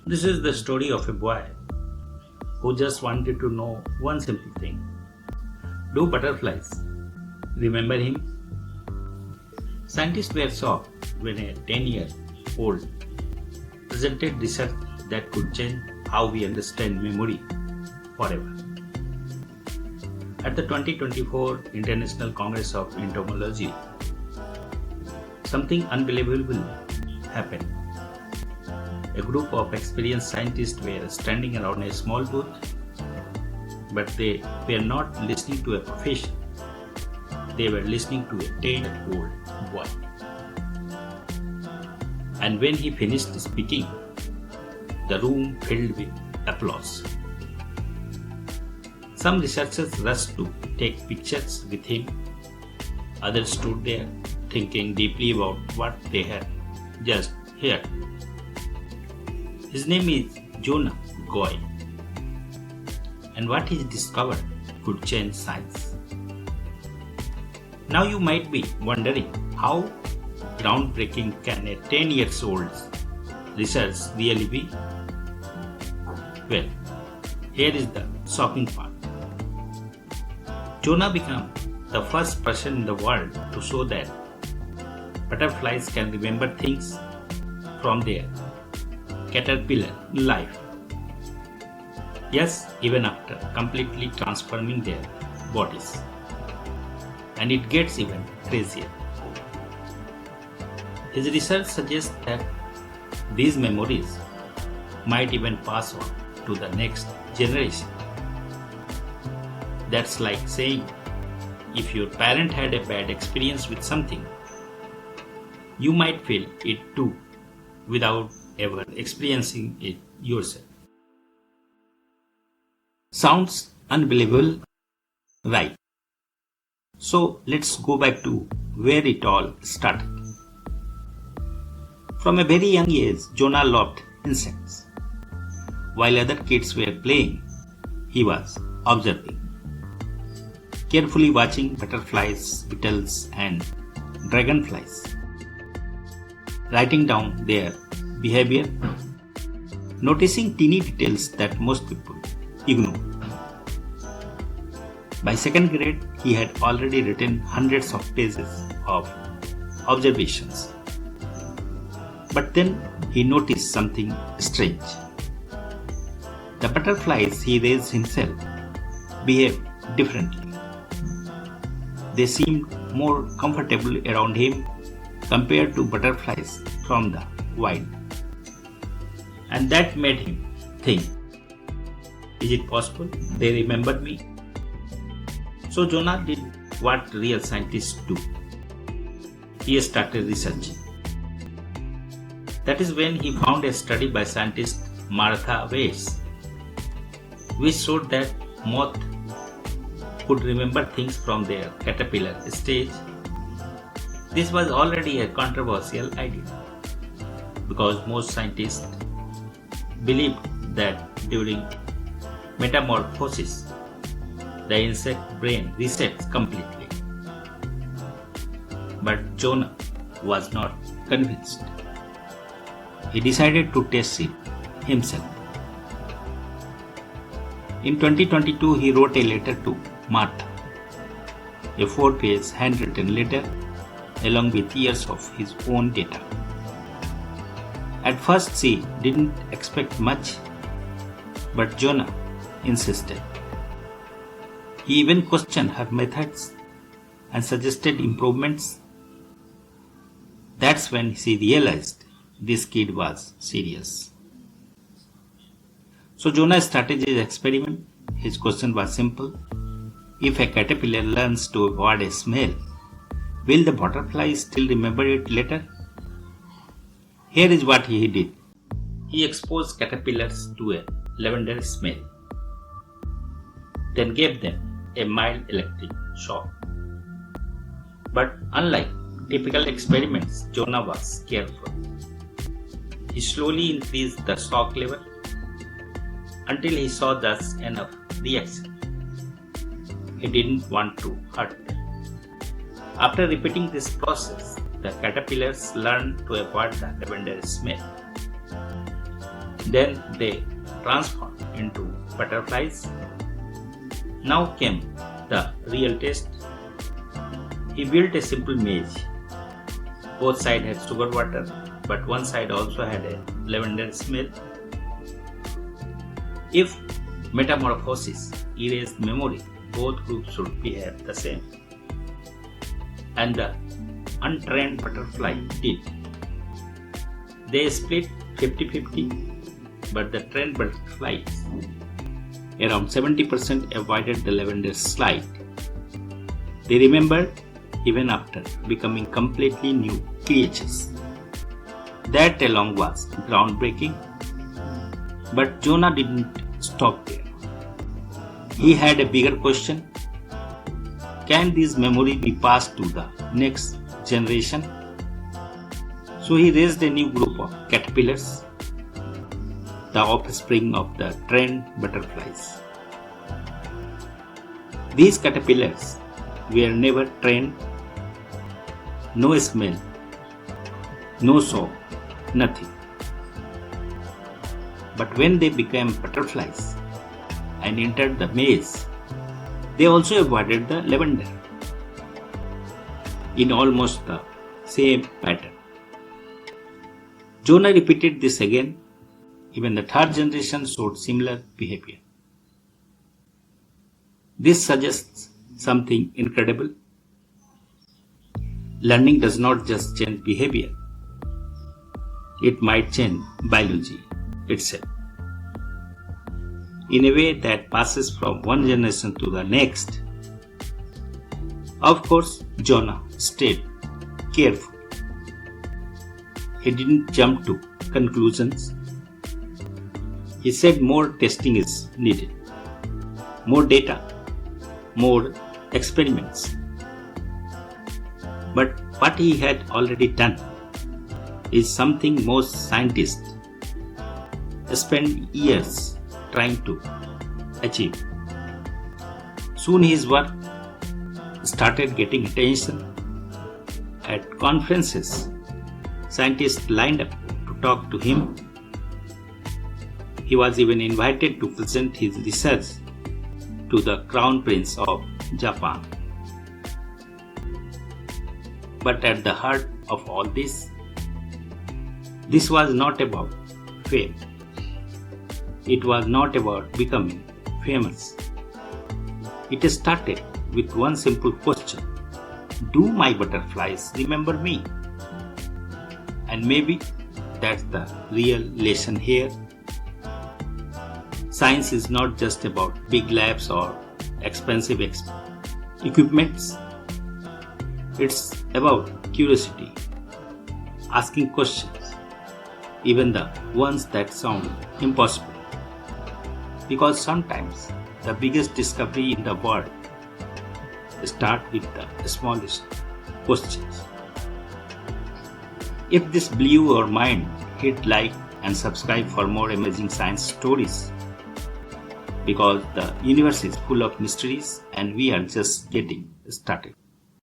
This is the story of a boy who just wanted to know one simple thing. Do butterflies remember him? Scientists were shocked when a 10-year-old presented research that could change how we understand memory forever. At the 2024 International Congress of Entomology, something unbelievable happened. A group of experienced scientists were standing around a small booth, but they were not listening to a profession. They were listening to a 10-year-old boy. And when he finished speaking, the room filled with applause. Some researchers rushed to take pictures with him. Others stood there thinking deeply about what they had just heard. His name is Jonah Nagai, and what he discovered could change science. Now you might be wondering, how groundbreaking can a 10-year-old research really be? Well, here is the shocking part. Jonah became the first person in the world to show that butterflies can remember things from their caterpillar life. Yes, even after completely transforming their bodies. And it gets even crazier. His research suggests that these memories might even pass on to the next generation. That's like saying, if your parent had a bad experience with something, you might feel it too without ever experiencing it yourself. Sounds unbelievable, right? So let's go back to where it all started. From a very young age, Jonah loved insects. While other kids were playing, he was observing, carefully watching butterflies, beetles, and dragonflies, writing down their behavior, noticing teeny details that most people ignore. By second grade, he had already written hundreds of pages of observations. But then he noticed something strange. The butterflies he raised himself behaved differently. They seemed more comfortable around him compared to butterflies from the wild. And that made him think, is it possible they remembered me? So Jonah did what real scientists do. He started researching. That is when he found a study by scientist Martha Weiss, which showed that moths could remember things from their caterpillar stage. This was already a controversial idea, because most scientists believed that during metamorphosis, the insect brain resets completely. But Jonah was not convinced. He decided to test it himself. In 2022, he wrote a letter to Martha, a 4-page handwritten letter along with years of his own data. At first, she didn't expect much, but Jonah insisted. He even questioned her methods and suggested improvements. That's when she realized this kid was serious. So Jonah started his experiment. His question was simple. If a caterpillar learns to avoid a smell, will the butterfly still remember it later? Here is what he did. He exposed caterpillars to a lavender smell, then gave them a mild electric shock. But unlike typical experiments, Jonah was careful. He slowly increased the shock level until he saw just enough reaction. He didn't want to hurt them. After repeating this process, the caterpillars learned to avoid the lavender smell. Then they transformed into butterflies. Now came the real test. He built a simple maze. Both sides had sugar water, but one side also had a lavender smell. If metamorphosis erased memory, both groups should behave the same. And the untrained butterfly did. They split 50-50, but the trained butterflies, around 70%, avoided the lavender slide. They remembered even after becoming completely new creatures. That alone was groundbreaking. But Jonah didn't stop there. He had a bigger question. Can this memory be passed to the next generation? So he raised a new group of caterpillars, the offspring of the trained butterflies. These caterpillars were never trained, no smell, no song, nothing. But when they became butterflies and entered the maze, they also avoided the lavender in almost the same pattern. Jonah repeated this again. Even the third generation showed similar behavior. This suggests something incredible. Learning does not just change behavior, it might change biology itself in a way that passes from one generation to the next. Of course, Jonah stayed careful. He didn't jump to conclusions. He said more testing is needed, more data, more experiments. But what he had already done is something most scientists spend years trying to achieve. Soon his work started getting attention. At conferences, scientists lined up to talk to him. He was even invited to present his research to the Crown Prince of Japan. But at the heart of all this was not about fame. It was not about becoming famous. It started with one simple question. Do my butterflies remember me? And maybe that's the real lesson here. Science is not just about big labs or expensive equipments. It's about curiosity, asking questions, even the ones that sound impossible. Because sometimes the biggest discovery in the world start with the smallest questions. If this blew your mind, hit like and subscribe for more amazing science stories. Because the universe is full of mysteries and we are just getting started.